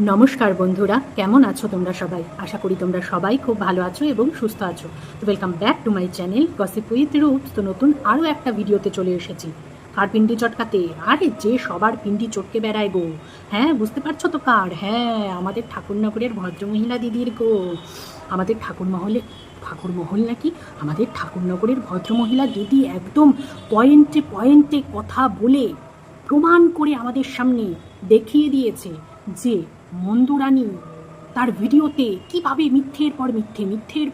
নমস্কার বন্ধুরা, কেমন আছো তোমরা সবাই? আশা করি তোমরা সবাই খুব ভালো আছো এবং সুস্থ আছো। তো welcome back to my channel gossip with roots. তো নতুন আরও একটা ভিডিওতে চলে এসেছি। কার পিন্ডি চটকাতে? আরে যে সবার পিন্ডি চটকে বেড়ায় গো। হ্যাঁ, বুঝতে পারছো তো কার? হ্যাঁ, আমাদের ঠাকুরনগরের ভদ্রমহিলা দিদির গো। আমাদের ঠাকুরমহল নাকি আমাদের ঠাকুরনগরের ভদ্রমহিলা দিদি একদম পয়েন্টে পয়েন্টে কথা বলে প্রমাণ করে আমাদের সামনে দেখিয়ে দিয়েছে যে মন্দুরানী তার ভিডিওতে কিভাবে মিথ্যের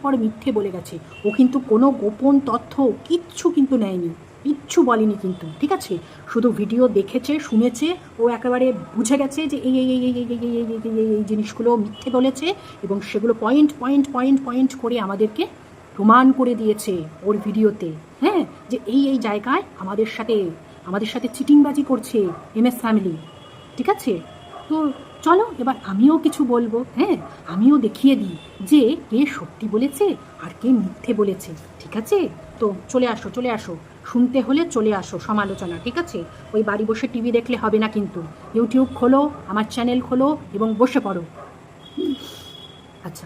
পর মিথ্যে বলে গেছে। ও কিন্তু কোনো গোপন তথ্য কিচ্ছু কিন্তু নেয়নি, কিচ্ছু বলেনি কিন্তু, ঠিক আছে? শুধু ভিডিও দেখেছে, শুনেছে, ও একেবারে বুঝে গেছে যে এই এই এই এই এই এই এই এই এই এই জিনিসগুলো মিথ্যে বলেছে এবং সেগুলো পয়েন্ট পয়েন্ট পয়েন্ট পয়েন্ট করে আমাদেরকে প্রমাণ করে দিয়েছে ওর ভিডিওতে। হ্যাঁ, যে এই এই জায়গায় আমাদের সাথে চিটিংবাজি করছে MS ফ্যামিলি, ঠিক আছে? তো চলো এবার আমিও কিছু বলবো। হ্যাঁ, আমিও দেখিয়ে দিই যে কে সত্যি বলেছে আর কে মিথ্যে বলেছে, ঠিক আছে? তো চলে আসো, শুনতে হলে চলে আসো সমালোচনা, ঠিক আছে? ওই বাড়ি বসে টিভি দেখলে হবে না কিন্তু। ইউটিউব খোলো, আমার চ্যানেল খোলো এবং বসে পড়ো। আচ্ছা,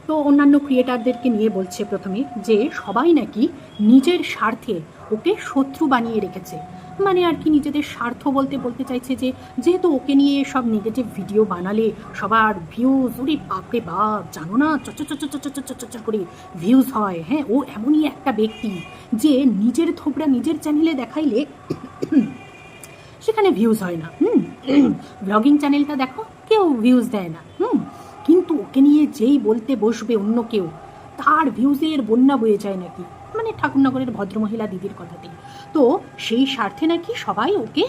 তো অন্যান্য ক্রিয়েটারদেরকে নিয়ে বলছে প্রথমে যে সবাই নাকি নিজের স্বার্থে ওকে শত্রু বানিয়ে রেখেছে। মানে আর কি নিজেদের স্বার্থ বলতে বলতে চাইছে যে যেহেতু ওকে নিয়ে সব নেগেটিভ ভিডিও বানালে সবার ভিউজ, ওরে বাপরে বাপ, জানো না, চচ্চর করে ভিউজ হয়। হ্যাঁ, ও এমনই একটা ব্যক্তি যে নিজের থোবরা নিজের চ্যানেলে দেখাইলে সেখানে ভিউজ হয় না। ব্লগিং চ্যানেলটা দেখো, কেউ ভিউজ দেয় না। কিন্তু ওকে নিয়ে যেই বলতে বসবে অন্য কেউ, তার ভিউজের বন্যা বয়ে যায় নাকি, মানে ঠাকুরনগরের ভদ্রমহিলা দিদির কথাতেই। তো সেই স্বার্থে নাকি সবাই ওকে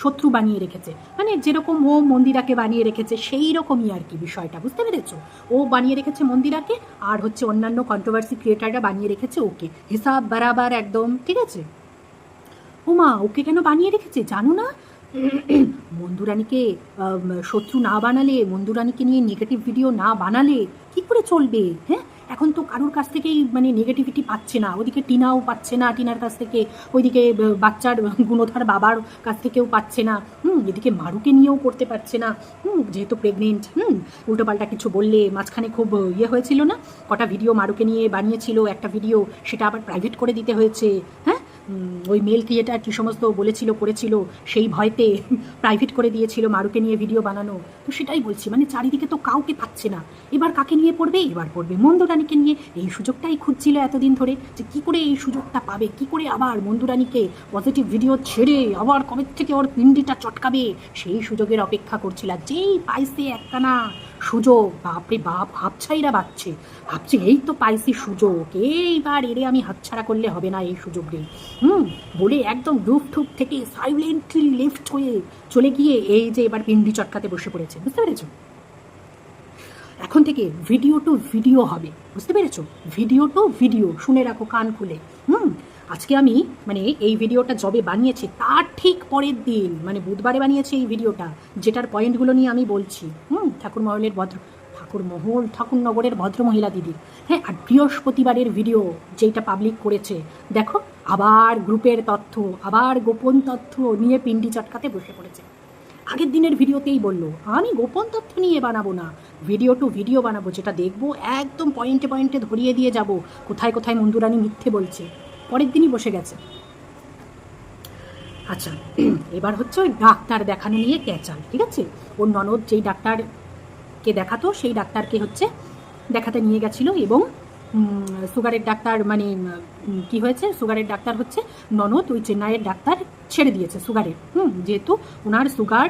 শত্রু বানিয়ে রেখেছে, মানে যেরকম ও মন্দিরাকে বানিয়ে রেখেছে সেই রকমই আর কি বিষয়টা, বুঝতে পেরেছো? ও বানিয়ে রেখেছে মন্দিরাকে, আর হচ্ছে অন্যান্য কন্ট্রোভার্সি ক্রিয়েটাররা বানিয়ে রেখেছে ওকে, হিসাব বারাবার একদম, ঠিক আছে? ওমা, ওকে কেন বানিয়ে রেখেছে জানো না? মন্দুরানীকে শত্রু না বানালে, মন্দুরানীকে নিয়ে নেগেটিভ ভিডিও না বানালে কি করে চলবে? হ্যাঁ, এখন তো কারোর কাছ থেকেই মানে নেগেটিভিটি পাচ্ছে না, ওদিকে টিনাও পাচ্ছে না টিনার কাছ থেকে, ওইদিকে বাচ্চার গুণধর বাবার কাছ থেকেও পাচ্ছে না, এদিকে মারুকে নিয়েও করতে পারছে না, যেহেতু প্রেগনেন্ট। উল্টোপাল্টা কিছু বললে মাঝখানে খুব ইয়ে হয়েছিল না, কটা ভিডিও মারুকে নিয়ে বানিয়েছিল, একটা ভিডিও সেটা আবার প্রাইভেট করে দিতে হয়েছে। হ্যাঁ, ওই মেল ক্রিয়েটার কী সমস্ত বলেছিল করেছিল, সেই ভয়তে প্রাইভেট করে দিয়েছিল মারুকে নিয়ে ভিডিও বানানো। তো সেটাই বলছি, মানে চারিদিকে তো কাউকে পাচ্ছে না, এবার কাকে নিয়ে পড়বে? এবার পড়বে মন্দুরানীকে নিয়ে। এই সুযোগটাই খুঁজছিল এতদিন ধরে যে কী করে এই সুযোগটা পাবে, কী করে আবার মন্দুরানীকে পজিটিভ ভিডিও ছেড়ে আবার কবে থেকে ওর পিন্ডিটা চটকাবে, সেই সুযোগের অপেক্ষা করছিল। যেই পাইছে একখানা সুযোগ, বাপরে বাপ, হাতছাইরা ভাবছে এই তো পাইছি সুযোগ, এইবার এরে আমি হাতছাড়া করলে হবে না এই সুযোগ রে। বলে একদম রুফটুপ থেকে সাইলেন্টলি লিফট হয়ে চলে গিয়ে এই যে এবার পিন্ডি চটকাতে বসে পড়েছে, বুঝতে পেরেছো? এখন থেকে ভিডিও টু ভিডিও হবে, বুঝতে পেরেছো? ভিডিও টু ভিডিও, শুনে রাখো কান খুলে। আজকে আমি মানে এই ভিডিওটা যবে বানিয়েছি তার ঠিক পরের দিন, মানে বুধবারে বানিয়েছি এই ভিডিওটা, যেটার পয়েন্টগুলো নিয়ে আমি বলছি। ঠাকুরনগরের ভদ্রমহিলা দিদির। হ্যাঁ, আর বৃহস্পতিবারের ভিডিও যেটা পাবলিক করেছে, দেখো আবার গ্রুপের তথ্য, আবার গোপন তথ্য নিয়ে পিন্ডি চটকাতে বসে পড়েছে। আগের দিনের ভিডিওতেই বললো আমি গোপন তথ্য নিয়ে বানাবো না, ভিডিও টু ভিডিও বানাবো, যেটা দেখবো একদম পয়েন্টে পয়েন্টে ধরিয়ে দিয়ে যাব কোথায় কোথায় মন্দুরানী মিথ্যে বলছে। পরের দিনই বসে গেছে। আচ্ছা, এবার হচ্ছে ওই ডাক্তার দেখানো নিয়ে ক্যাচাল, ঠিক আছে? ওর ননদ যেই ডাক্তারকে দেখাতো সেই ডাক্তারকে হচ্ছে দেখাতে নিয়ে গেছিলো এবং সুগারের ডাক্তার, মানে কি হয়েছে, সুগারের ডাক্তার হচ্ছে ননদ ওই চেন্নাইয়ের ডাক্তার ছেড়ে দিয়েছে সুগারের, যেহেতু ওনার সুগার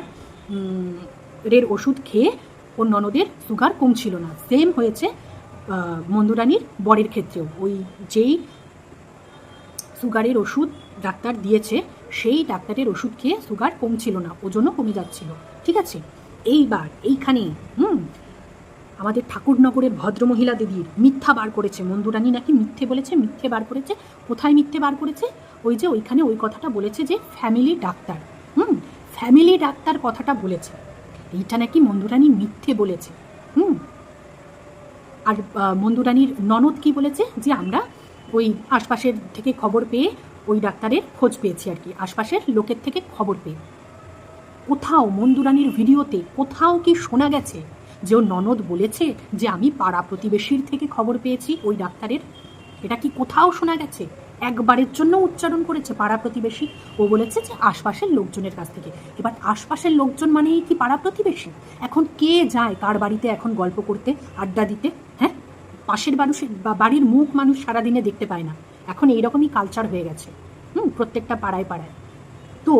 এর ওষুধ খেয়ে ওর ননদের সুগার কমছিল না। সেম হয়েছে মন্দুরানীর বরের ক্ষেত্রেও, ওই যেই সুগারের ওষুধ ডাক্তার দিয়েছে সেই ডাক্তারের ওষুধ খেয়ে সুগার কমছিল না, ওজনও কমে যাচ্ছিল, ঠিক আছে? এইবার এইখানে আমাদের ঠাকুরনগরের ভদ্রমহিলা দিদির মিথ্যা বার করেছে, মন্দুরানী নাকি মিথ্যে বলেছে, মিথ্যে বার করেছে। কোথায় মিথ্যে বার করেছে? ওই যে ওইখানে ওই কথাটা বলেছে যে ফ্যামিলি ডাক্তার, ফ্যামিলি ডাক্তার কথাটা বলেছে, এইটা নাকি মন্দুরানী মিথ্যে বলেছে। আর মন্দুরানীর ননদ কি বলেছে যে আমরা ওই আশপাশের থেকে খবর পেয়ে ওই ডাক্তারের খোঁজ পেয়েছি আর কি, আশপাশের লোকের থেকে খবর পেয়ে। কোথাও মন্দুরানির ভিডিওতে কোথাও কি শোনা গেছে যে ওর ননদ বলেছে যে আমি পাড়া প্রতিবেশীর থেকে খবর পেয়েছি ওই ডাক্তারের? এটা কি কোথাও শোনা গেছে? একবারের জন্য উচ্চারণ করেছে পাড়া প্রতিবেশী। ও বলেছে যে আশপাশের লোকজনের কাছ থেকে। এবার আশপাশের লোকজন মানেই কি পাড়া প্রতিবেশী? এখন কে যায় কার বাড়িতে এখন গল্প করতে, আড্ডা দিতে? হ্যাঁ, পাশের বাড়ির মুখ মানুষ সারাদিনে দেখতে পায় না। এখন এইরকমই কালচার হয়ে গেছে প্রত্যেকটা পাড়ায় পাড়ায়। তো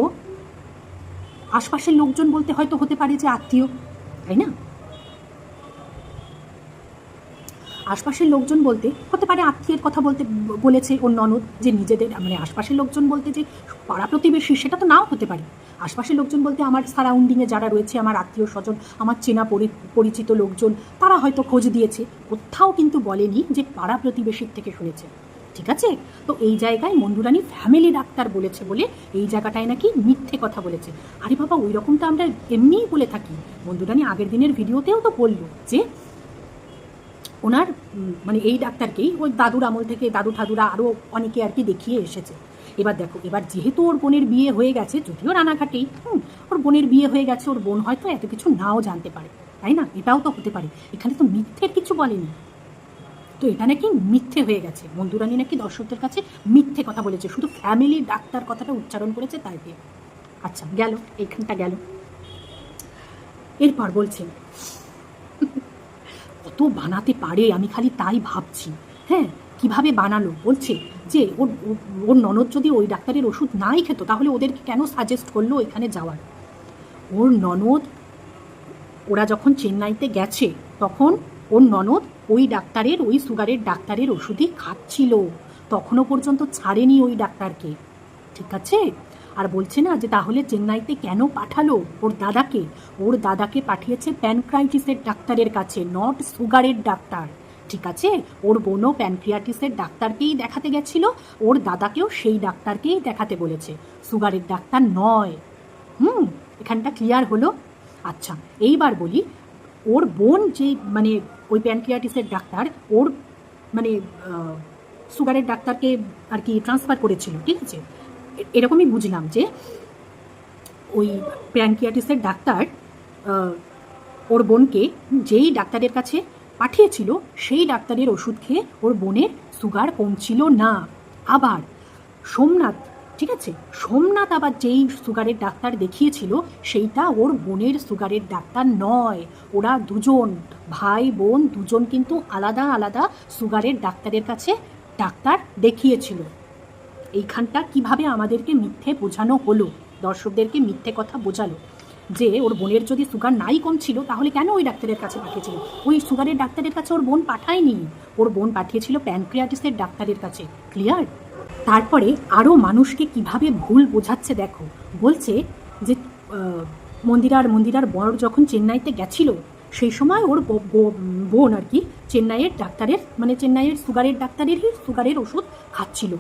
আশপাশের লোকজন বলতে হয়তো হতে পারে যে আত্মীয়, তাই না? আশপাশের লোকজন বলতে হতে পারে আত্মীয়ের কথা বলেছে ওর ননদ, যে নিজেদের মানে আশপাশের লোকজন বলতে যে পাড়া প্রতিবেশী সেটা তো নাও হতে পারে। আশপাশের লোকজন বলতে আমার সারাউন্ডিংয়ে যারা রয়েছে, আমার আত্মীয় স্বজন, আমার চেনা পরিচিত লোকজন, তারা হয়তো খোঁজ দিয়েছে। কোথাও কিন্তু বলেনি যে পাড়া প্রতিবেশীর থেকে শুনেছে। ঠিক আছে? তো এই জায়গায় মন্দুরানী ফ্যামিলি ডাক্তার বলেছে বলে এই জায়গাটায় নাকি মিথ্যে কথা বলেছে। আরে বাবা, ওই রকমটা আমরা এমনিই বলে থাকি। মন্দুরানী আগের দিনের ভিডিওতেও তো বললো যে ওনার মানে এই ডাক্তারকেই ওই দাদুর আমল থেকে দাদু ঠাদুরা আরও অনেকে আর কি দেখিয়ে এসেছে। এবার দেখো, এবার যেহেতু ওর বোনের বিয়ে হয়ে গেছে, যদিও রানাঘাটেই, ওর বোনের বিয়ে হয়ে গেছে, ওর বোন হয়তো এত কিছু নাও জানতে পারে, তাই না? এটাও তো হতে পারে। এখানে তো মিথ্যের কিছু বলেনি, তো এটা নাকি মিথ্যে হয়ে গেছে। মন্দুরানী নাকি দর্শকদের কাছে মিথ্যে কথা বলেছে, শুধু ফ্যামিলি ডাক্তার কথাটা উচ্চারণ করেছে তাই দিয়ে। আচ্ছা, গেল, এইখানটা গেল। এরপর বলছে কত বানাতে পারে, আমি খালি তাই ভাবছি। হ্যাঁ, কিভাবে বানালো? বলছে যে ওর ননদ যদি ওই ডাক্তারের ওষুধ নাই খেত তাহলে ওদেরকে কেন সাজেস্ট করলো এখানে যাওয়ার? ওর ননদ, ওরা যখন চেন্নাইতে গেছে তখন ওর ননদ ওই ডাক্তারের, ওই সুগারের ডাক্তারের ওষুধই খাচ্ছিল, তখনও পর্যন্ত ছাড়েনি ওই ডাক্তারকে। ঠিক আছে? আর বলছে না যে তাহলে চেন্নাইতে কেন পাঠালো ওর দাদাকে? ওর দাদাকে পাঠিয়েছে প্যানক্রাইটিসের ডাক্তারের কাছে, নট সুগারের ডাক্তার। ঠিক আছে? ওর বোনও প্যানক্রিয়াটিসের ডাক্তারকেই দেখাতে গেছিল, ওর দাদাকেও সেই ডাক্তারকেই দেখাতে বলেছে, সুগারের ডাক্তার নয়। এখানটা ক্লিয়ার হলো? আচ্ছা, এইবার বলি, ওর বোন যে মানে ওই প্যানক্রিয়াটিসের ডাক্তার ওর মানে সুগারের ডাক্তারকে আর কি ট্রান্সফার করেছিল। ঠিক আছে? এরকমই বুঝলাম যে ওই প্যানক্রিয়াটিসের ডাক্তার ওর বোনকে যেই ডাক্তারের কাছে পাঠিয়েছিল সেই ডাক্তারের ওষুধ খেয়ে ওর বোনের সুগার কমছিল না। আবার সোমনাথ, ঠিক আছে, সোমনাথ আবার যেই সুগারের ডাক্তার দেখিয়েছিল সেইটা ওর বোনের সুগারের ডাক্তার নয়। ওরা দুজন ভাই বোন দুজন কিন্তু আলাদা আলাদা সুগারের ডাক্তারের কাছে ডাক্তার দেখিয়েছিল। এইখানটা কিভাবে আমাদেরকে মিথ্যে বোঝানো হলো, দর্শকদেরকে মিথ্যে কথা বোঝালো যে ওর বোনের যদি সুগার নাই কমছিল তাহলে কেন ওই ডাক্তারের কাছে পাঠিয়েছিল? ওই সুগারের ডাক্তারের কাছে ওর বোন পাঠায়নি, ওর বোন পাঠিয়েছিল প্যানক্রিয়াটিসের ডাক্তারের কাছে। ক্লিয়ার? তারপরে আরও মানুষকে কিভাবে ভুল বোঝাচ্ছে দেখো। বলছে যে মন্দিরার বর যখন চেন্নাইতে গেছিল সেই সময় ওর বোন আর কি চেন্নাইয়ের ডাক্তারের মানে চেন্নাইয়ের সুগারের ডাক্তারেরই সুগারের ওষুধ খাচ্ছিল।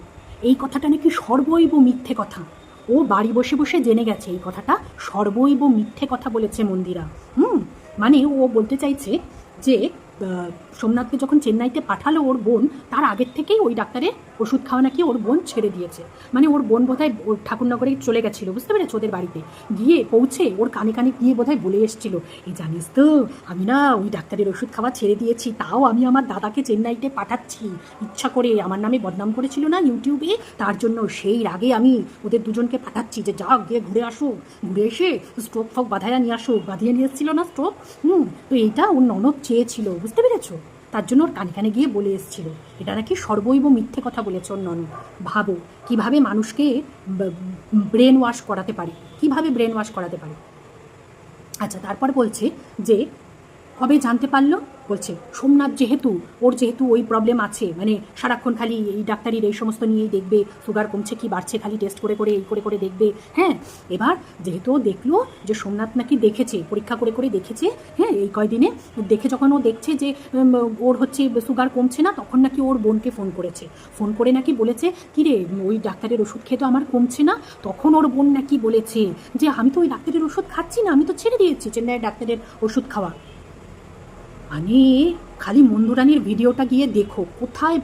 এই কথাটা নাকি সর্বৈব মিথ্যে কথা। ও বাড়ি বসে বসে জেনে গেছে এই কথাটা সর্বৈব মিথ্যে কথা বলেছে মন্দিরা। মানে ও বলতে চাইছে যে সোমনাথকে যখন চেন্নাইতে পাঠালো ওর বোন, তার আগের থেকেই ওই ডাক্তারের ওষুধ খাওয়া নাকি ওর বোন ছেড়ে দিয়েছে। মানে ওর বোন বোধহয় ওর ঠাকুরনগরে চলে গেছিলো, বুঝতে পেরেছো, ওদের বাড়িতে গিয়ে পৌঁছে ওর কানে কানে গিয়ে বোধহয় বলে এসেছিলো, এই জানিস তো আমি না ওই ডাক্তারের ওষুধ খাওয়া ছেড়ে দিয়েছি, তাও আমি আমার দাদাকে চেন্নাইতে পাঠাচ্ছি ইচ্ছা করে, আমার নামে বদনাম করেছিল না ইউটিউবে, তার জন্য সেই রাগে আমি ওদের দুজনকে পাঠাচ্ছি যে যা গিয়ে ঘুরে আসুক, ঘুরে এসে স্ট্রোক ফক বাঁধাইয়া নিয়ে আসুক। বাঁধিয়ে নিয়ে এসেছিলো না স্ট্রোক। তো এইটা ওর ননদ চেয়েছিল, বুঝতে পেরেছো, তার জন্য ওর কানে কানে গিয়ে বলে এসেছিল। এটা নাকি সর্বৈব মিথ্যে কথা বলেছে ওর ননদ। ভাবো কিভাবে মানুষকে ব্রেন ওয়াশ করাতে পারে, কিভাবে ব্রেন ওয়াশ করাতে পারে। আচ্ছা, তারপর বলছে যে কবে জানতে পারলো? বলছে সোমনাথ যেহেতু ওই প্রবলেম আছে, মানে সারাক্ষণ খালি এই ডাক্তারির এই সমস্ত নিয়েই দেখবে, সুগার কমছে কি বাড়ছে খালি টেস্ট করে করে এই করে করে দেখবে। হ্যাঁ, এবার যেহেতু ও দেখলো যে সোমনাথ নাকি দেখেছে, পরীক্ষা করে করে দেখেছে, হ্যাঁ, এই কয়দিনে দেখে যখন ও দেখছে যে ওর হচ্ছে সুগার কমছে না, তখন নাকি ওর বোনকে ফোন করেছে। ফোন করে নাকি বলেছে কি রে ওই ডাক্তারের ওষুধ খেয়ে তো আমার কমছে না। তখন ওর বোন নাকি বলেছে যে আমি তো ওই ডাক্তারের ওষুধ খাচ্ছি না, আমি তো ছেড়ে দিয়েছি চেন্নাইয়ের ডাক্তারের ওষুধ খাওয়া। মানে খালি মন্দুরানির ভিডিওটা গিয়ে দেখো, কোথায়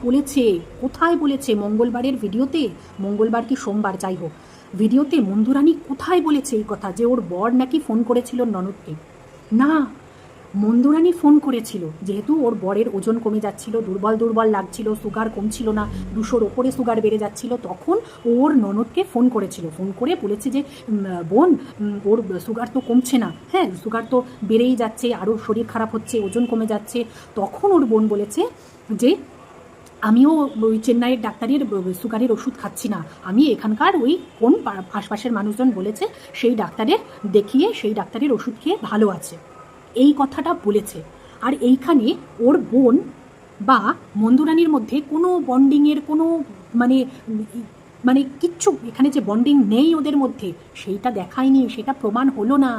বলেছে মঙ্গলবারের ভিডিওতে, মঙ্গলবার কি সোমবার যাই হোক, ভিডিওতে মন্দুরানী কোথায় বলেছে এই কথা যে ওর বর নাকি ফোন করেছিল ননদকে? না, মন্দুরানী ফোন করেছিল যেহেতু ওর বরের ওজন কমে যাচ্ছিল, দুর্বল দুর্বল লাগছিল, সুগার কমছিল না, 200-র ওপরে সুগার বেড়ে যাচ্ছিল, তখন ওর ননদকে ফোন করেছিল। ফোন করে বলেছে যে বোন, ওর সুগার তো কমছে না, হ্যাঁ সুগার তো বেড়েই যাচ্ছে, আরও শরীর খারাপ হচ্ছে, ওজন কমে যাচ্ছে। তখন ওর বোন বলেছে যে আমিও ওই চেন্নাইয়ের ডাক্তারের সুগারের ওষুধ খাচ্ছি না, আমি এখানকার ওই কোন আশপাশের মানুষজন বলেছে সেই ডাক্তারের দেখিয়ে সেই ডাক্তারের ওষুধ খেয়ে ভালো আছে, এই কথাটা বলেছে। আর এইখানে ওর বোন বা মন্দুরানীর মধ্যে কোনো বন্ডিংয়ের কোনো মানে মানে কিচ্ছু, এখানে যে বন্ডিং নেই ওদের মধ্যে সেইটা দেখায়নি, সেটা প্রমাণ হলো না।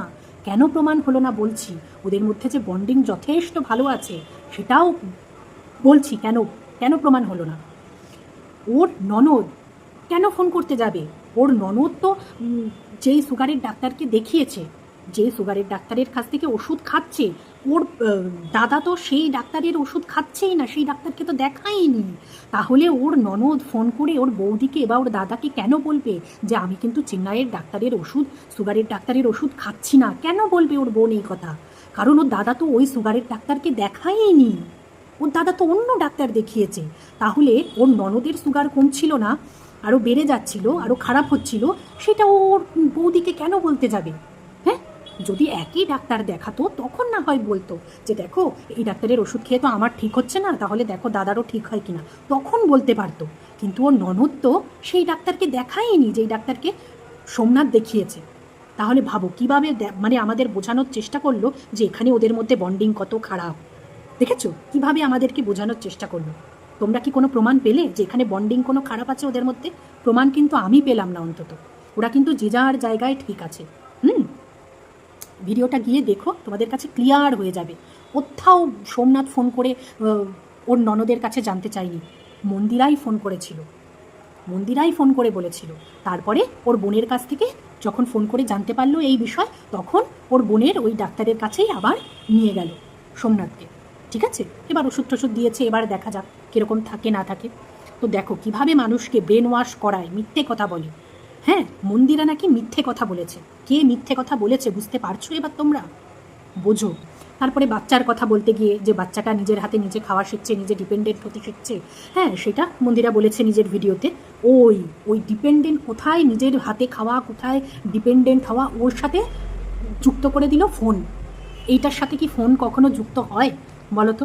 কেন প্রমাণ হলো না বলছি, ওদের মধ্যে যে বন্ডিং যথেষ্ট ভালো আছে সেটাও বলছি। কেন কেন প্রমাণ হলো না? ওর ননদ কেন ফোন করতে যাবে? ওর ননদ তো যেই সুগারের ডাক্তারকে দেখিয়েছে, যে সুগারের ডাক্তারের কাছ থেকে ওষুধ খাচ্ছে, ওর দাদা তো সেই ডাক্তারের ওষুধ খাচ্ছেই না, সেই ডাক্তারকে তো দেখায়নি। তাহলে ওর ননদ ফোন করে ওর বৌদিকে বা ওর দাদাকে কেন বলবে যে আমি কিন্তু চেন্নাইয়ের ডাক্তারের ওষুধ, সুগারের ডাক্তারের ওষুধ খাচ্ছি না? কেন বলবে ওর বোন এই কথা? কারণ ওর দাদা তো ওই সুগারের ডাক্তারকে দেখায়নি, ওর দাদা তো অন্য ডাক্তার দেখিয়েছে। তাহলে ওর ননদের সুগার কমছিল না, আরও বেড়ে যাচ্ছিল, আরও খারাপ হচ্ছিল, সেটা ওর বৌদিকে কেন বলতে যাবে? হ্যাঁ, যদি একই ডাক্তার দেখাতো তখন না হয় বলতো যে দেখো এই ডাক্তারের ওষুধ খেয়ে তো আমার ঠিক হচ্ছে না, তাহলে দেখো দাদারও ঠিক হয় কিনা, তখন বলতে পারতো। কিন্তু ওর ননদ তো সেই ডাক্তারকে দেখায়নি যেই ডাক্তারকে সোমনাথ দেখিয়েছে। তাহলে ভাবো কীভাবে মানে আমাদের বোঝানোর চেষ্টা করলো যে এখানে ওদের মধ্যে বন্ডিং কত খারাপ। দেখেছো কিভাবে আমাদেরকে বোঝানোর চেষ্টা করলো? তোমরা কি কোনো প্রমাণ পেলে যে এখানে বন্ডিং কোনো খারাপ আছে ওদের মধ্যে? প্রমাণ কিন্তু আমি পেলাম না অন্তত। ওরা কিন্তু যে যার জায়গায় ঠিক আছে। ভিডিওটা গিয়ে দেখো, তোমাদের কাছে ক্লিয়ার হয়ে যাবে। কোথাও সোমনাথ ফোন করে ওর ননদের কাছে জানতে চায়নি, মন্দিরাই ফোন করেছিল, মন্দিরাই ফোন করে বলেছিল। তারপরে ওর বোনের কাছ থেকে যখন ফোন করে জানতে পারলো এই বিষয়, তখন ওর বোনের ওই ডাক্তারের কাছেই আবার নিয়ে গেল সোমনাথকে। ঠিক আছে, এবার ওষুধ টষুধ দিয়েছে, এবার দেখা যাক কীরকম থাকে না থাকে। তো দেখো কিভাবে মানুষকে ব্রেন ওয়াশ করায়, মিথ্যে কথা বলে। হ্যাঁ, মন্দিরা নাকি মিথ্যে কথা বলেছে। কে মিথ্যে কথা বলেছে বুঝতে পারছো এবার তোমরা? বোঝো। তারপরে বাচ্চার কথা বলতে গিয়ে যে বাচ্চাটা নিজের হাতে নিজে খাওয়া শিখছে, নিজে ডিপেন্ডেন্ট হতে শিখছে, হ্যাঁ সেটা মন্দিরা বলেছে নিজের ভিডিওতে। ওই ওই ডিপেন্ডেন্ট কোথায়, নিজের হাতে খাওয়া কোথায় ডিপেন্ডেন্ট হওয়া, ওর সাথে যুক্ত করে দিল ফোন। এইটার সাথে কি ফোন কখনো যুক্ত হয় বলো তো?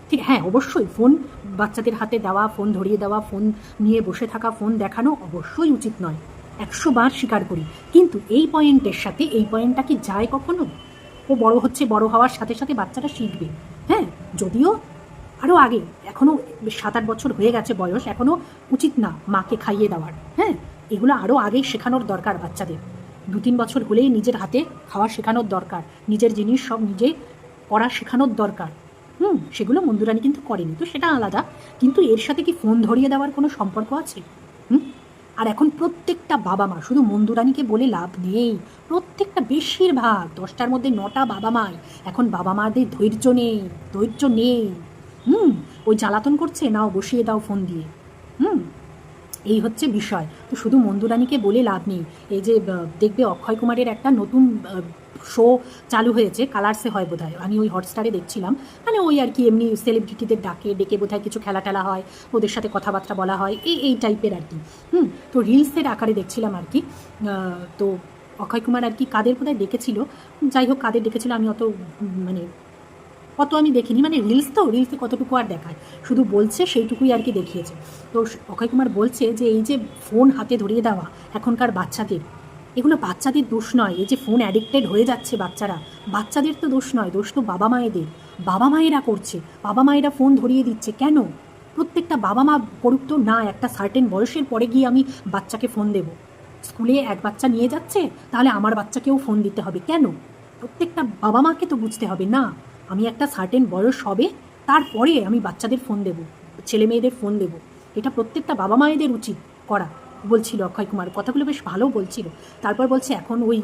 ঠিক, হ্যাঁ অবশ্যই ফোন বাচ্চাদের হাতে দেওয়া, ফোন ধরিয়ে দেওয়া, ফোন নিয়ে বসে থাকা, ফোন দেখানো অবশ্যই উচিত নয়, 100 বার স্বীকার করি। কিন্তু এই পয়েন্টের সাথে এই পয়েন্টটা কি যায় কখনো? ও বড় হচ্ছে, বড় হওয়ার সাথে সাথে বাচ্চাটা শিখবে। হ্যাঁ, যদিও আরও আগে, এখনও 7-8 বছর হয়ে গেছে বয়স, এখনও উচিত না মাকে খাইয়ে দেওয়ার। হ্যাঁ, এগুলো আরও আগেই শেখানোর দরকার বাচ্চাদের। 2-3 বছর হলেই নিজের হাতে খাওয়া শেখানোর দরকার, নিজের জিনিস সব নিজে করা শেখানোর দরকার। সেগুলো মন্দুরানী কিন্তু করেনি, তো সেটা আলাদা। কিন্তু এর সাথে কি ফোন ধরিয়ে দেওয়ার কোনো সম্পর্ক আছে? আর এখন প্রত্যেকটা বাবা মা, শুধু মন্দুরানীকে বলে লাভ নেই, প্রত্যেকটা বেশিরভাগ 10টার মধ্যে 9টা বাবা মাই এখন বাবা মাদের ধৈর্য নেই, ধৈর্য নেই। ওই জ্বালাতন করছে, নাও বসিয়ে দাও ফোন দিয়ে। এই হচ্ছে বিষয়। তো শুধু মন্দুরানীকে বলে লাভ নেই। এই যে দেখবে অক্ষয় কুমারের একটা নতুন শো চালু হয়েছে, কালার্সে হয় বোধহয়, আমি ওই হটস্টারে দেখছিলাম। মানে ওই আর কি এমনি সেলিব্রিটিদের ডেকে বোধহয় কিছু খেলা টেলা হয়, ওদের সাথে কথাবার্তা বলা হয়, এই টাইপের আর কি। তো রিলসের আকারে দেখছিলাম আর কি। তো অক্ষয় কুমার আর কি কাদের বোধহয় ডেকেছিল, যাই হোক কাদের ডেকেছিল আমি অত আমি দেখিনি, মানে রিলস তো, রিলসে কতটুকু আর দেখায়, শুধু বলছে সেইটুকুই আর কি দেখিয়েছে। তো অক্ষয় কুমার বলছে যে এই যে ফোন হাতে ধরিয়ে দেওয়া এখনকার বাচ্চাদের, এগুলো বাচ্চাদের দোষ নয়। এই যে ফোন অ্যাডিক্টেড হয়ে যাচ্ছে বাচ্চারা, বাচ্চাদের তো দোষ নয়, দোষ তো বাবা মায়েদের। বাবা মায়েরা করছে, বাবা মায়েরা ফোন ধরিয়ে দিচ্ছে। কেন? প্রত্যেকটা বাবা মা করুক তো না, একটা সার্টেন বয়সের পরে গিয়ে আমি বাচ্চাকে ফোন দেব। স্কুলে এক বাচ্চা নিয়ে যাচ্ছে, তাহলে আমার বাচ্চাকেও ফোন দিতে হবে কেন? প্রত্যেকটা বাবা মাকে তো বুঝতে হবে না, আমি একটা সার্টেন বয়স হবে তারপরে আমি বাচ্চাদের ফোন দেব, ছেলে মেয়েদের ফোন দেব। এটা প্রত্যেকটা বাবা মায়েদের উচিত করা, বলছিল অক্ষয় কুমার। কথাগুলো বেশ ভালো বলছিল। তারপর বলছে এখন ওই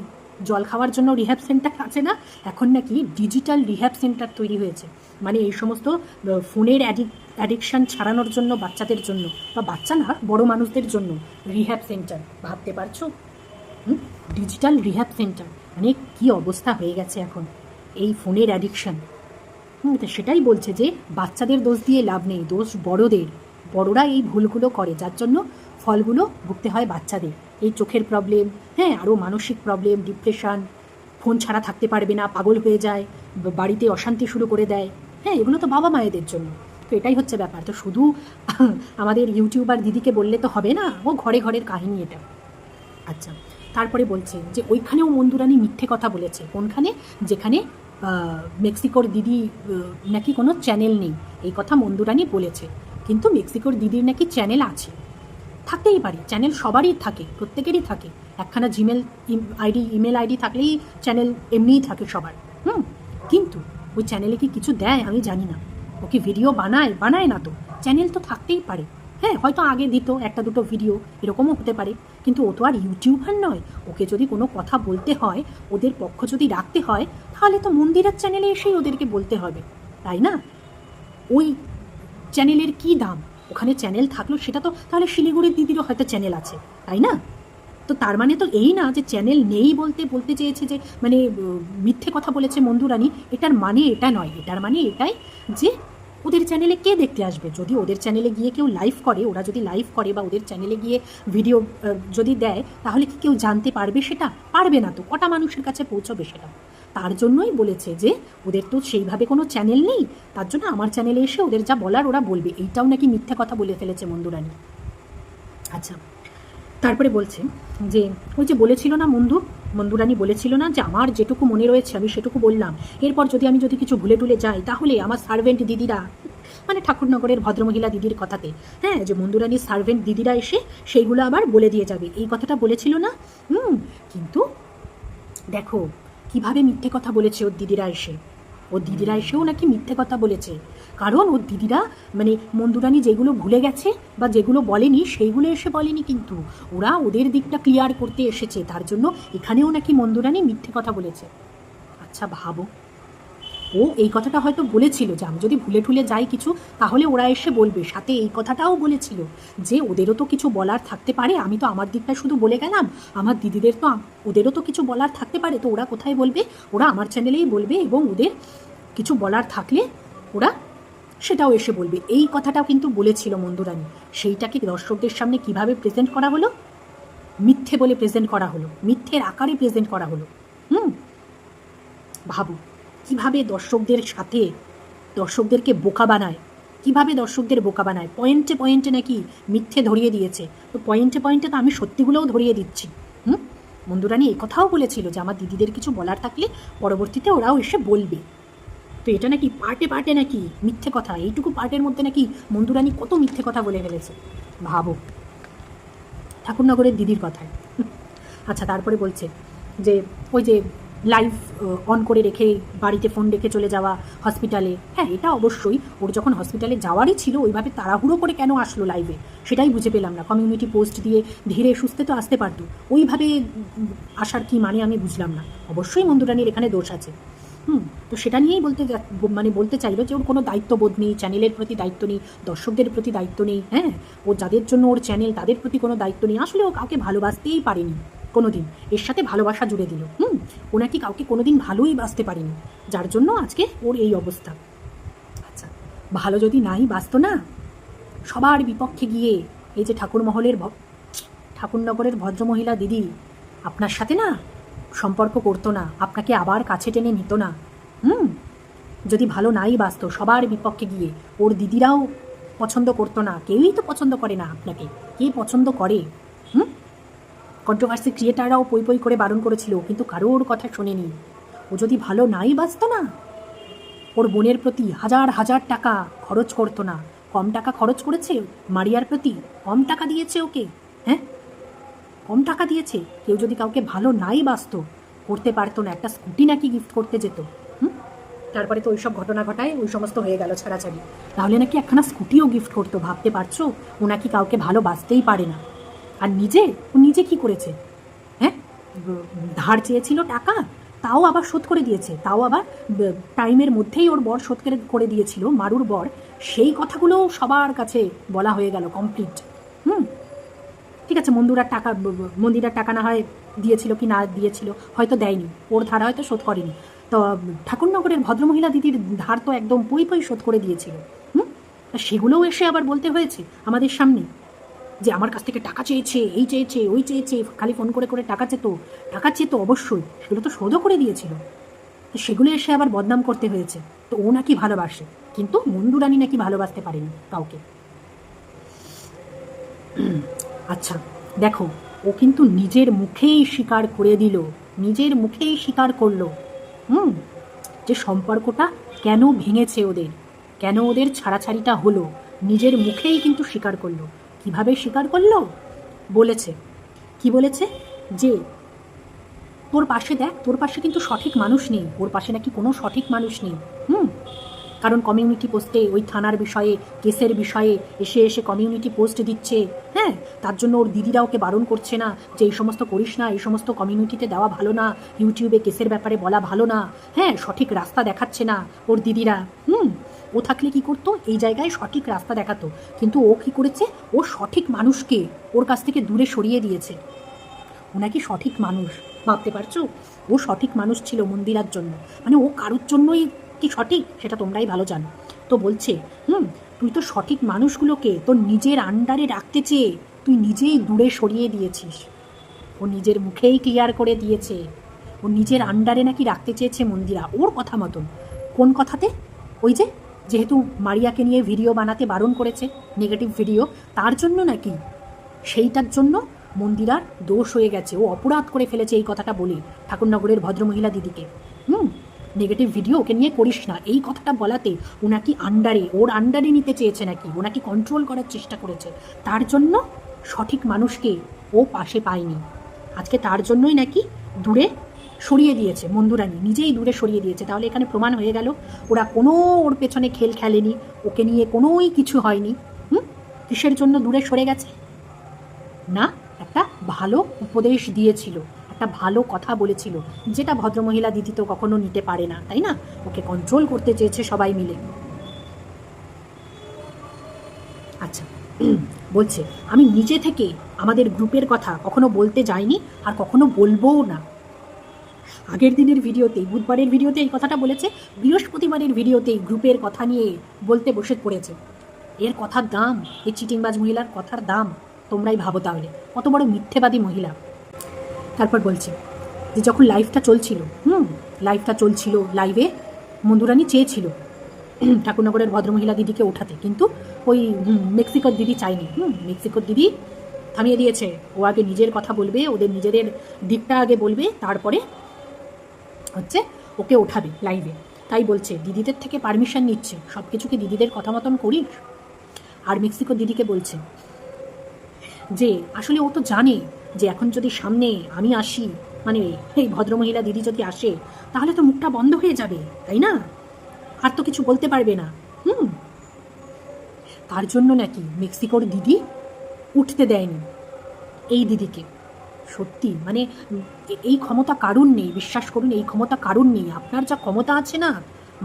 জল খাওয়ার জন্য রিহ্যাব সেন্টার আছে না, এখন নাকি ডিজিটাল রিহ্যাব সেন্টার তৈরি হয়েছে। মানে এই সমস্ত ফোনের অ্যাডিকশান ছাড়ানোর জন্য বাচ্চাদের জন্য, বা বাচ্চা না, বড় মানুষদের জন্য রিহ্যাব সেন্টার। ভাবতে পারছো? ডিজিটাল রিহ্যাব সেন্টার, মানে কী অবস্থা হয়ে গেছে এখন এই ফোনের অ্যাডিকশান। তো সেটাই বলছে যে বাচ্চাদের দোষ দিয়ে লাভ নেই, দোষ বড়দের। বড়রা এই ভুলগুলো করে, যার জন্য ফলগুলো ভুগতে হয় বাচ্চাদের। এই চোখের প্রবলেম, হ্যাঁ, আরও মানসিক প্রবলেম, ডিপ্রেশন, ফোন ছাড়া থাকতে পারবে না, পাগল হয়ে যায়, বাড়িতে অশান্তি শুরু করে দেয়। হ্যাঁ, এগুলো তো বাবা মায়েদের জন্য। তো এটাই হচ্ছে ব্যাপার। তো শুধু আমাদের ইউটিউবার দিদিকে বললে তো হবে না, ও ঘরে ঘরের কাহিনী এটা। আচ্ছা, তারপরে বলছে যে ওইখানেও মন্দুরানী মিথ্যে কথা বলেছে। কোনখানে? যেখানে মেক্সিকোর দিদি নাকি কোনো চ্যানেল নেই, এই কথা মন্দুরানী বলেছে। কিন্তু মেক্সিকোর দিদির নাকি চ্যানেল আছে, থাকতেই পারে, চ্যানেল সবারই থাকে, প্রত্যেকেরই থাকে। একখানা জিমেল ইমেল আইডি থাকলেই চ্যানেল এমনিই থাকে সবার। কিন্তু ওই চ্যানেলে কি কিছু দেয় আমি জানি না। ও কি ভিডিও বানায় না তো, চ্যানেল তো থাকতেই পারে। হ্যাঁ, হয়তো আগে দিত একটা দুটো ভিডিও, এরকমও হতে পারে। কিন্তু ও তো আর ইউটিউবার নয়। ওকে যদি কোনো কথা বলতে হয়, ওদের পক্ষ যদি রাখতে হয়, তাহলে তো মন্দিরের চ্যানেলে এসেই ওদেরকে বলতে হবে, তাই না? ওই চ্যানেলের কি দাম? ওখানে চ্যানেল থাকলো, সেটা তো তাহলে শিলিগুড়ির দিদিরও হয়তো চ্যানেল আছে, তাই না? তো তার মানে তো এই না যে চ্যানেল নেই বলতে চেয়েছে যে মানে মিথ্যে কথা বলেছে মন্দুরানী। এটার মানে এটা নয়, এটার মানে এটাই যে ওদের চ্যানেলে কে দেখতে আসবে? যদি ওদের চ্যানেলে গিয়ে কেউ লাইভ করে, ওরা যদি লাইভ করে বা ওদের চ্যানেলে গিয়ে ভিডিও যদি দেয়, তাহলে কি কেউ জানতে পারবে? সেটা পারবে না তো, কটা মানুষের কাছে পৌঁছবে সেটা? তার জন্যই বলেছে যে ওদের তো সেইভাবে কোনো চ্যানেল নেই, তার জন্য আমার চ্যানেলে এসে ওদের যা বলার ওরা বলবে। এইটাও নাকি মিথ্যে কথা বলে ফেলেছে মন্দুরানী। আচ্ছা, তারপরে বলছে যে ওই যে বলেছিল না মন্দুরানী বলেছিল না যে আমার যেটুকু মনে রয়েছে আমি সেটুকু বললাম, এরপর যদি কিছু ভুলে টুলে যাই, তাহলে আমার সার্ভেন্ট দিদিরা, মানে ঠাকুরনগরের ভদ্রমহিলা দিদির কথাতে, হ্যাঁ, যে মন্দুরানীর সার্ভেন্ট দিদিরা এসে সেইগুলো আবার বলে দিয়ে যাবে, এই কথাটা বলেছিল না? কিন্তু দেখো কিভাবে মিথ্যে কথা বলেছে ওর দিদিরা এসেও নাকি মিথ্যে কথা বলেছে। কারণ ওর দিদিরা মানে মন্দুরানী যেগুলো ভুলে গেছে বা যেগুলো বলেনি সেইগুলো এসে বলেনি, কিন্তু ওরা ওদের দিকটা ক্লিয়ার করতে এসেছে, তার জন্য এখানেও নাকি মন্দুরানী মিথ্যে কথা বলেছে। আচ্ছা ভাবো, ও এই কথাটা হয়তো বলেছিল যে আমি যদি ভুলে ঠুলে যাই কিছু, তাহলে ওরা এসে বলবে। সাথে এই কথাটাও বলেছিল যে ওদেরও তো কিছু বলার থাকতে পারে, আমি তো আমার দিকটা শুধু বলে গেলাম, আমার দিদিদের তো ওদেরও তো কিছু বলার থাকতে পারে, তো ওরা কোথায় বলবে? ওরা আমার চ্যানেলেই বলবে, এবং ওদের কিছু বলার থাকলে ওরা সেটাও এসে বলবে। এই কথাটাও কিন্তু বলেছিল মন্দুরানী। সেইটাকে দর্শকদের সামনে কিভাবে প্রেজেন্ট করা হলো? মিথ্যে বলে প্রেজেন্ট করা হলো, মিথ্যের আকারে প্রেজেন্ট করা হলো। ভাবো কিভাবে দর্শকদেরকে বোকা বানায়, কিভাবে দর্শকদের বোকা বানায়। পয়েন্টে পয়েন্টে নাকি মিথ্যে ধরিয়ে দিয়েছে, তো পয়েন্টে পয়েন্টে তো আমি সত্যিগুলোও ধরিয়ে দিচ্ছি। মন্দুরানী এই কথাও বলেছিল যে আমার দিদিদের কিছু বলার থাকলে পরবর্তীতে ওরাও এসে বলবে। তো এটা নাকি পার্টে পার্টে নাকি মিথ্যে কথা, এইটুকু পার্টের মধ্যে নাকি মন্দুরানী কত মিথ্যে কথা বলে ফেলেছে। ভাবো, ঠাকুরনগরের দিদির কথায়। আচ্ছা, তারপরে বলছে যে ওই যে লাইভ অন করে রেখে বাড়িতে ফোন রেখে চলে যাওয়া হসপিটালে। হ্যাঁ, এটা অবশ্যই ওর যখন হসপিটালে যাওয়ারই ছিল, ওইভাবে তাড়াহুড়ো করে কেন আসলো লাইভে সেটাই বুঝে পেলাম না। কমিউনিটি পোস্ট দিয়ে ধীরে সুস্থে তো আসতে পারতো, ওইভাবে আসার কি মানে আমি বুঝলাম না। অবশ্যই মন্দুরানীর এখানে দোষ আছে। তো সেটা নিয়েই বলতে চাইলো যে ওর কোনো দায়িত্ববোধ নেই, চ্যানেলের প্রতি দায়িত্ব নেই, দর্শকদের প্রতি দায়িত্ব নেই। হ্যাঁ, ও যাদের জন্য ওর চ্যানেল তাদের প্রতি কোনো দায়িত্ব নেই। আসলে ও কাউকে ভালোবাসতেই পারেনি কোনোদিন, এর সাথে ভালোবাসা জুড়ে দিল। ও নাকি কাউকে কোনোদিন ভালোই বাসতে পারেনি, যার জন্য আজকে ওর এই অবস্থা। আচ্ছা, ভালো যদি নাই বাসতো না, সবার বিপক্ষে গিয়ে এই যে ঠাকুরনগরের ভদ্রমহিলা দিদি আপনার সাথে না সম্পর্ক করতো না, আপনাকে আবার কাছে টেনে নিত না। যদি ভালো নাই বাসতো, সবার বিপক্ষে গিয়ে ওর দিদিরাও পছন্দ করতো না, কেউই তো পছন্দ করে না আপনাকে, কে পছন্দ করে? কন্ট্রোভার্সি ক্রিয়েটাররাও পই পই করে বারণ করেছিল, কিন্তু কারোর কথা শোনেনি। ও যদি ভালো নাই বাসতো না, ওর বোনের প্রতি হাজার হাজার টাকা খরচ করতো না। কম টাকা খরচ করেছে মারিয়ার প্রতি, কম টাকা দিয়েছে ওকে। হ্যাঁ, কম টাকা দিয়েছে। কেউ যদি কাউকে ভালো নাই বাসতো, করতে পারতো না, একটা স্কুটি নাকি গিফট করতে যেত। তারপরে তো ওইসব ঘটনা ঘটায় ওই সমস্ত হয়ে গেল ছাড়াছাড়ি, তাহলে নাকি একখানা স্কুটিও গিফট করতো। ভাবতে পারছো? ও নাকি কাউকে ভালোবাসতেই পারে না। আর ও নিজে কি করেছে? হ্যাঁ, ধার চেয়েছিল টাকা, তাও আবার শোধ করে দিয়েছে, তাও আবার টাইমের মধ্যেই ওর বর শোধ করে দিয়েছিল, মারুর বর। সেই কথাগুলো সবার কাছে বলা হয়ে গেল কমপ্লিট। ঠিক আছে, মন্দিরার টাকা না হয় দিয়েছিল কি না দিয়েছিল, হয়তো দেয়নি, ওর ধার হয়তো শোধ করেনি। তো ঠাকুরনগরের ভদ্রমহিলা দিদির ধার তো একদম পই শোধ করে দিয়েছিল। সেগুলোও এসে আবার বলতে হয়েছে আমাদের সামনে যে আমার কাছ থেকে টাকা চেয়েছে, এই চেয়েছে, ওই চেয়েছে, খালি ফোন করে করে টাকা চেত অবশ্যই, সেগুলো তো শোধও করে দিয়েছিল। তো সেগুলো এসে আবার বদনাম করতে হয়েছে। তো ও নাকি ভালোবাসে, কিন্তু মন্দুরানী নাকি ভালোবাসতে পারেনি কাউকে। আচ্ছা দেখো, ও কিন্তু নিজের মুখেই স্বীকার করে দিল, নিজের মুখেই স্বীকার করলো যে সম্পর্কটা কেন ভেঙেছে ওদের, কেন ওদের ছাড়াছাড়িটা হলো, নিজের মুখেই কিন্তু স্বীকার করলো। কিভাবে স্বীকার করলো? বলেছে, কি বলেছে? যে তোর পাশে দেখ, তোর পাশে কিন্তু সঠিক মানুষ নেই, ওর পাশে নাকি কোনো সঠিক মানুষ নেই। কারণ কমিউনিটি পোস্টে ওই থানার বিষয়ে, কেসের বিষয়ে এসে এসে কমিউনিটি পোস্ট দিচ্ছে। হ্যাঁ, তার জন্য ওর দিদিরা ওকে বারণ করছে না যে এই সমস্ত করিস না, এই সমস্ত কমিউনিটিতে দেওয়া ভালো না, ইউটিউবে কেসের ব্যাপারে বলা ভালো না। হ্যাঁ, সঠিক রাস্তা দেখাচ্ছে না ওর দিদিরা। ও থাকলে কি করতো, এই জায়গায় সঠিক রাস্তা দেখাতো। কিন্তু ও কি করেছে, ও সঠিক মানুষকে ওর কাছ থেকে দূরে সরিয়ে দিয়েছে। ও নাকি সঠিক মানুষ, ভাবতে পারছো? ও সঠিক মানুষ ছিল মন্দিরার জন্য, মানে ও কারোর জন্যই কি সঠিক সেটা তোমরাই ভালো জানো। তো বলছে তুই তো সঠিক মানুষগুলোকে তোর নিজের আন্ডারে রাখতে চেয়ে তুই নিজেই দূরে সরিয়ে দিয়েছিস। ও নিজের মুখেই ক্লিয়ার করে দিয়েছে ও নিজের আন্ডারে নাকি রাখতে চেয়েছে মন্দিরা, ওর কথা মতন। কোন কথাতে? ওই যে যেহেতু মারিয়াকে নিয়ে ভিডিও বানাতে বারণ করেছে, নেগেটিভ ভিডিও, তার জন্য নাকি, সেইটার জন্য মন্দিরার দোষ হয়ে গেছে, ও অপরাধ করে ফেলেছে এই কথাটা বলে ঠাকুরনগরের ভদ্রমহিলা দিদিকে। নেগেটিভ ভিডিও ওকে নিয়ে করিস না, এই কথাটা বলাতে ওনাকি ওর আন্ডারে নিতে চেয়েছে নাকি, ওনাকে কন্ট্রোল করার চেষ্টা করেছে। তার জন্য সঠিক মানুষকে ও পাশে পায়নি। আজকে তার জন্যই নাকি দূরে সরিয়ে দিয়েছে মন্দুরানী, নিজেই দূরে সরিয়ে দিয়েছে। তাহলে এখানে প্রমাণ হয়ে গেল ওরা কোনো ওর পেছনে খেলেনি, ওকে নিয়ে কোনোই কিছু হয়নি। কিসের জন্য দূরে সরে গেছে? না, একটা ভালো উপদেশ দিয়েছিল, একটা ভালো কথা বলেছিল, যেটা ভদ্রমহিলা দিদি তো কখনো নিতে পারে না, তাই না? ওকে কন্ট্রোল করতে চেয়েছে সবাই মিলে। আচ্ছা, বলছে আমি নিজে থেকে আমাদের গ্রুপের কথা কখনো বলতে যাইনি, আর কখনো বলবোও না। আগের দিনের ভিডিওতেই, বুধবারের ভিডিওতে এই কথাটা বলেছে, বৃহস্পতিবারের ভিডিওতেই গ্রুপের কথা নিয়ে বলতে বসে পড়েছে। এর কথার দাম, এই চিটিংবাজ মহিলার কথার দাম তোমরাই ভাবো তাহলে, কত বড় মিথ্যেবাদী মহিলা। তারপর বলছে যে যখন লাইভটা চলছিল লাইভে মন্দুরানী চেয়েছিল ঠাকুরনগরের ভদ্রমহিলা দিদিকে ওঠাতে, কিন্তু ওই মেক্সিকোর দিদি চায়নি। মেক্সিকোর দিদি থামিয়ে দিয়েছে, ও আগে নিজের কথা বলবে, ওদের নিজেদের দিকটা আগে বলবে, তারপরে হচ্ছে ওকে ওঠাবে লাইভে। তাই বলছে দিদিদের থেকে পারমিশন নিচ্ছে, সব কিছুকে দিদিদের কথা মতন করিস। আর মেক্সিকোর দিদিকে বলছে যে আসলে ও তো জানে যে এখন যদি সামনে আমি আসি, মানে এই ভদ্রমহিলা দিদি যদি আসে, তাহলে তো মুখটা বন্ধ হয়ে যাবে, তাই না? আর তো কিছু বলতে পারবে না। তার জন্য নাকি মেক্সিকোর দিদি উঠতে দেয়নি এই দিদিকে। সত্যি মানে এই ক্ষমতা কারুর নেই, বিশ্বাস করুন, এই ক্ষমতা কারুর নেই। আপনার যা ক্ষমতা আছে না,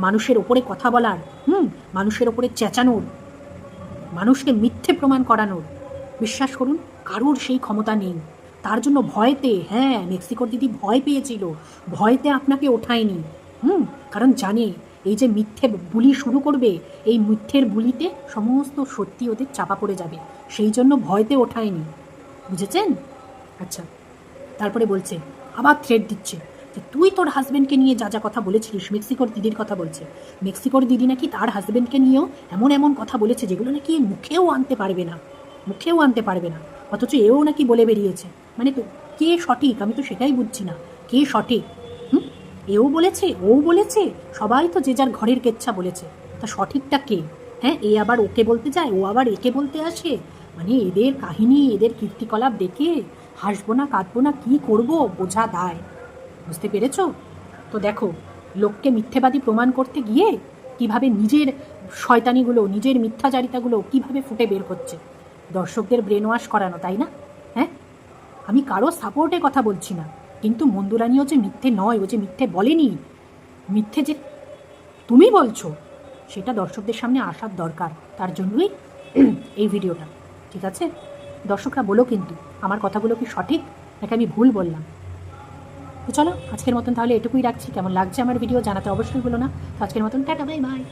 মানুষের ওপরে কথা বলার, মানুষের ওপরে চেঁচানোর, মানুষকে মিথ্যে প্রমাণ করানোর, বিশ্বাস করুন কারুর সেই ক্ষমতা নেই। তার জন্য ভয়তে, হ্যাঁ, মেক্সিকোর দিদি ভয় পেয়েছিল, ভয়তে আপনাকে ওঠায়নি। কারণ জানে এই যে মিথ্যে বুলি শুরু করবে, এই মিথ্যের বুলিতে সমস্ত সত্যি ওদের চাপা পড়ে যাবে, সেই জন্য ভয়তে ওঠায়নি, বুঝেছেন? আচ্ছা, তারপরে বলছে, আবার থ্রেট দিচ্ছে যে তুই তোর হাজব্যান্ডকে নিয়ে যা যা কথা বলেছিলিস, মেক্সিকোর দিদির কথা বলছে, মেক্সিকোর দিদি নাকি তার হাজব্যান্ডকে নিয়েও এমন এমন কথা বলেছে যেগুলো নাকি মুখেও আনতে পারবে না, অথচ এও নাকি বলে বেরিয়েছে। মানে তো কে সঠিক, আমি তো সেটাই বুঝছি না, কে সঠিক? এও বলেছে, ও বলেছে, সবাই তো যে যার ঘরের কেচ্ছা বলেছে, তা সঠিকটা কে? হ্যাঁ, এ আবার ওকে বলতে যায়, ও আবার একে বলতে আসে। মানে এদের কাহিনী, এদের কীর্তিকলাপ দেখে হাসবো না কাঁদবো না কী করবো বোঝা দায়, বুঝতে পেরেছ? তো দেখো, লোককে মিথ্যেবাদী প্রমাণ করতে গিয়ে কিভাবে নিজের শয়তানিগুলো, নিজের মিথ্যাচারিতাগুলো কিভাবে ফুটে বের করছে। দর্শকদের ব্রেন ওয়াশ করানো, তাই না? হ্যাঁ, আমি কারো সাপোর্টে কথা বলছি না, কিন্তু মন্দুরানিও যে মিথ্যে নয়, ও যে মিথ্যে বলেনি, মিথ্যে যে তুমি বলছো, সেটা দর্শকদের সামনে আসার দরকার। তার জন্যই এই ভিডিওটা, ঠিক আছে? দর্শকরা বলো কিন্তু আমার কথাগুলো কি সঠিক নাকি আমি ভুল বললাম। তো চলো আজকের মতন তাহলে এটুকুই রাখছি। কেমন লাগছে আমার ভিডিও জানাতে অবশ্যই বলো না। তো আজকের মতন টাটা, বাই বাই।